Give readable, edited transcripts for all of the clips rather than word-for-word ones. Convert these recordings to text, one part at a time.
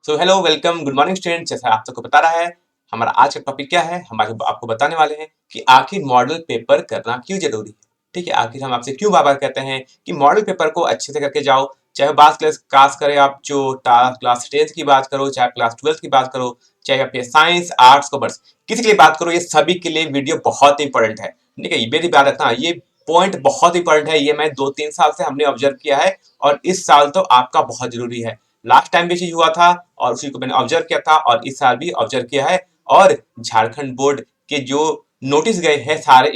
So hello welcome good morning student. जैसा आप सबको बता रहा है, हमारा आज का टॉपिक क्या है। हम आज आपको बताने वाले हैं कि आखिर मॉडल पेपर करना क्यों जरूरी है। ठीक है, आखिर हम आपसे क्यों बार बार कहते हैं कि मॉडल पेपर को अच्छे से करके जाओ। चाहे बात क्लास करें, आप जो क्लास 10 की बात करो, चाहे क्लास 12 की बात करो, चाहे आप साइंस आर्ट्स कॉमर्स किसी के लिए बात करो, ये सभी के लिए वीडियो बहुत इंपॉर्टेंट है। ठीक है, मेरी बात रखना, ये पॉइंट बहुत इंपॉर्टेंट है। ये मैं 2-3 साल से हमने ऑब्जर्व किया है और इस साल तो आपका बहुत जरूरी है। लास्ट टाइम भी चीज हुआ था और उसी को मैंने ऑब्जर्व किया था और इस साल भी ऑब्जर्व किया है। और झारखंड बोर्ड के जो नोटिस गए हैं सारे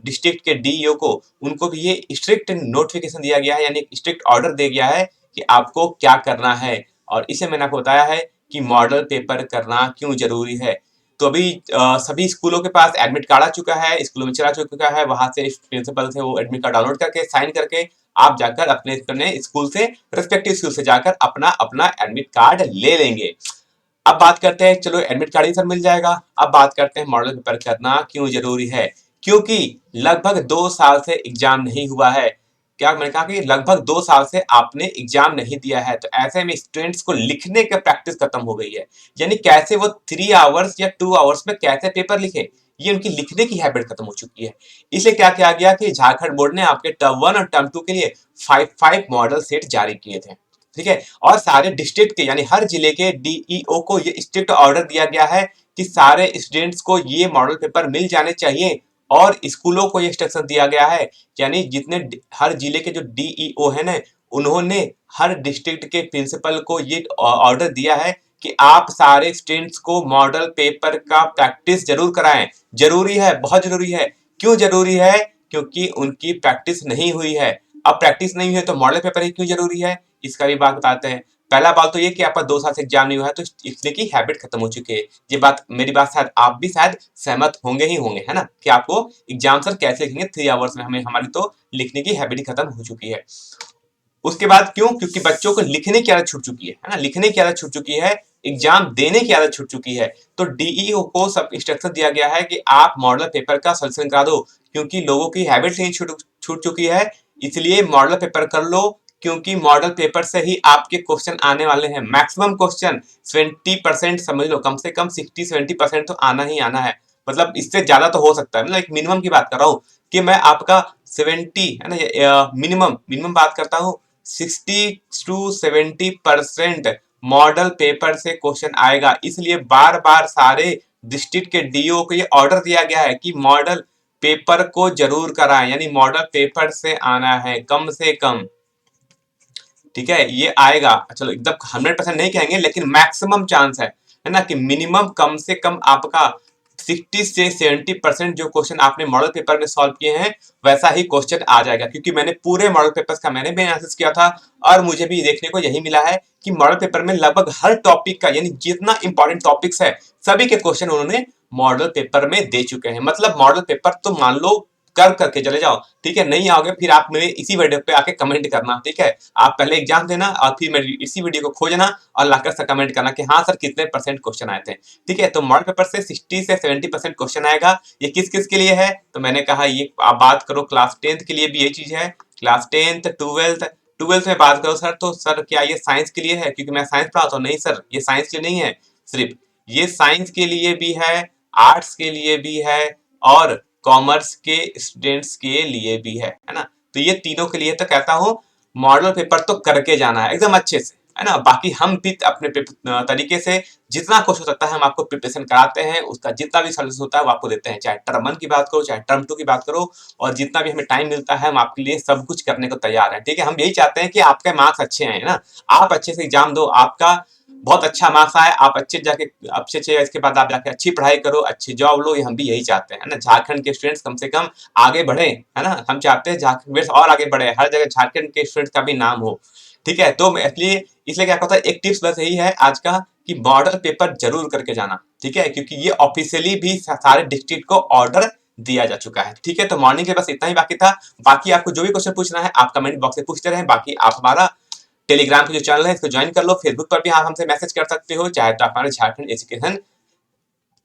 डिस्ट्रिक्ट के डीईओ को, उनको भी ये स्ट्रिक्ट नोटिफिकेशन दिया गया है, यानी स्ट्रिक्ट ऑर्डर दिया गया है कि आपको क्या करना है। और इसे मैंने आपको बताया है कि मॉडल पेपर करना क्यों जरूरी है। तो अभी सभी स्कूलों के पास एडमिट कार्ड आ चुका है, स्कूलों में चला चुका है, वहां से प्रिंसिपल से वो एडमिट कार्ड डाउनलोड करके साइन करके आप जाकर अपने स्कूल से, रिस्पेक्टिव स्कूल से जाकर अपना अपना एडमिट कार्ड ले लेंगे। अब बात करते हैं, चलो एडमिट कार्ड ही सर मिल जाएगा। अब बात करते हैं मॉडल पेपर करना क्यों जरूरी है। क्योंकि लगभग 2 साल से एग्जाम नहीं हुआ है। क्या मैंने कहा कि लगभग 2 साल से आपने एग्जाम नहीं दिया है, तो ऐसे में स्टूडेंट्स को लिखने का प्रैक्टिस खत्म हो गई है। यानी कैसे वो 3 आवर्स या 2 आवर्स में कैसे पेपर लिखे, ये उनकी लिखने की हैबिट खत्म हो चुकी है। इसलिए क्या किया गया कि झारखंड बोर्ड ने आपके टर्म 1 और टर्म 2 के लिए 5 मॉडल सेट जारी किए थे। ठीक है, और सारे डिस्ट्रिक्ट के यानी हर जिले के डीईओ को ये स्ट्रिक्ट ऑर्डर दिया गया है कि सारे स्टूडेंट्स को ये मॉडल पेपर मिल जाने चाहिए। और स्कूलों को ये इंस्ट्रक्शन दिया गया है, यानी जितने हर जिले के जो डीईओ है ना, उन्होंने हर डिस्ट्रिक्ट के प्रिंसिपल को ये ऑर्डर दिया है कि आप सारे स्टूडेंट्स को मॉडल पेपर का प्रैक्टिस जरूर कराएं। जरूरी है, बहुत जरूरी है। क्यों जरूरी है? क्योंकि उनकी प्रैक्टिस नहीं हुई है। अब प्रैक्टिस नहीं हुई है तो मॉडल पेपर ही क्यों जरूरी है, इसका भी बात बताते हैं। पहला बात तो ये कि आपका 2 साल से एग्जाम नहीं हुआ है, तो इसलिए की हैबिट खत्म हो चुकी है। ये बात, मेरी बात शायद आप भी शायद सहमत होंगे ही होंगे, है ना, कि आपको एग्जाम सर कैसे लिखेंगे 3 आवर्स में, हमें हमारी तो लिखने की हैबिट ही खत्म हो चुकी है। उसके बाद क्यों? क्योंकि बच्चों को लिखने की आदत छूट चुकी है ना, लिखने की आदत छूट चुकी है, एग्जाम देने की आदत छूट चुकी है। तो डीईओ को सब इंस्ट्रक्शन दिया गया है कि आप मॉडल पेपर का सोल्यूशन करा दो, क्योंकि लोगों की हैबिट ही छूट चुकी है। इसलिए मॉडल पेपर कर लो, क्योंकि मॉडल पेपर से ही आपके क्वेश्चन आने वाले हैं। मैक्सिमम क्वेश्चन 20% समझ लो, कम से कम 60-70% तो आना ही आना है। मतलब इससे ज्यादा तो हो सकता है, मतलब एक मिनिमम की बात कर रहा हूँ कि मैं आपका 70 है ना, मिनिमम मिनिमम बात करता हूँ। 60-70% मॉडल पेपर से क्वेश्चन आएगा। इसलिए बार बार सारे डिस्ट्रिक्ट के डीओ को ये ऑर्डर दिया गया है कि मॉडल पेपर को जरूर कराएं, यानी मॉडल पेपर से आना है कम से कम। ठीक है, ये आएगा, चलो एकदम 100% नहीं कहेंगे, लेकिन मैक्सिमम चांस है ना, कि मिनिमम कम से कम आपका 60 से 70% जो क्वेश्चन आपने मॉडल पेपर में सॉल्व किए हैं वैसा ही क्वेश्चन आ जाएगा। क्योंकि मैंने पूरे मॉडल पेपर्स का मैंने भी एनालिसिस किया था और मुझे भी देखने को यही मिला है कि मॉडल पेपर में लगभग हर टॉपिक का, यानी जितना इंपॉर्टेंट टॉपिक्स है सभी के क्वेश्चन उन्होंने मॉडल पेपर में दे चुके हैं। मतलब मॉडल पेपर तो मान लो कर करके चले जाओ। ठीक है, नहीं आओगे फिर आप मेरे इसी वीडियो पे आके कमेंट करना। ठीक है, आप पहले एग्जाम देना और फिर मेरी इसी वीडियो को खोजना और लाकर से कमेंट करना कि हाँ सर कितने परसेंट क्वेश्चन आए थे। ठीक है, तो मॉडल पेपर से 60 से 70% क्वेश्चन आएगा। ये किस किस के लिए है? तो मैंने कहा ये आप बात करो क्लास 10th के लिए भी ये चीज है, क्लास 10th 12th में बात करो सर, तो सर क्या ये साइंस के लिए है? क्योंकि मैं साइंस पढ़ाता हूँ। नहीं सर, ये साइंस के लिए नहीं है सिर्फ, ये साइंस के लिए भी है, आर्ट्स के लिए भी है और कॉमर्स के स्टूडेंट्स के लिए भी है ना। तो ये तीनों के लिए तो कहता हूँ मॉडल पेपर तो करके जाना है एकदम अच्छे से, है ना। बाकी हम भी अपने तरीके से जितना कुछ हो सकता है हम आपको प्रिपरेशन कराते हैं, उसका जितना भी सॉल्यूशन होता है वो आपको देते हैं। चाहे टर्म 1 की बात करो, चाहे टर्म 2 की बात करो, और जितना भी हमें टाइम मिलता है हम आपके लिए सब कुछ करने को तैयार हैं। ठीक है, हम यही चाहते हैं कि आपके मार्क्स अच्छे आए ना, आप अच्छे से एग्जाम दो, आपका बहुत अच्छा मार्क्स आए, आप अच्छे अच्छे इसके बाद आप जाके अच्छी पढ़ाई करो, अच्छी जॉब लो। ये हम भी यही चाहते हैं, है ना। झारखंड के स्टूडेंट्स कम से कम आगे बढ़े, है ना। हम चाहते हैं झारखंड और आगे बढ़े, हर जगह झारखंड के स्टूडेंट्स का भी नाम हो। ठीक है, तो इसलिए क्या कहता है, एक टिप्स बस यही है आज का कि मॉडल पेपर जरूर करके जाना। ठीक है, क्योंकि ये ऑफिशियली भी सारे डिस्ट्रिक्ट को ऑर्डर दिया जा चुका है। ठीक है, तो मॉर्निंग के बस इतना ही बाकी था। बाकी आपको जो भी क्वेश्चन पूछना है आप कमेंट बॉक्स में पूछते रहे। बाकी आप हमारा टेलीग्राम का जो चैनल है इसको ज्वाइन कर लो, फेसबुक पर भी आप हमसे मैसेज कर सकते हो, चाहे तो आप हमारे झारखंड एजुकेशन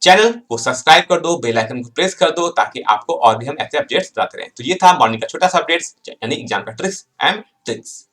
चैनल को सब्सक्राइब कर दो, बेल आइकन को प्रेस कर दो, ताकि आपको और भी हम ऐसे अपडेट्स बताते रहें। तो ये था मॉर्निंग का छोटा सा अपडेट्स, यानी एग्जाम का ट्रिक्स एंड ट्रिक्स।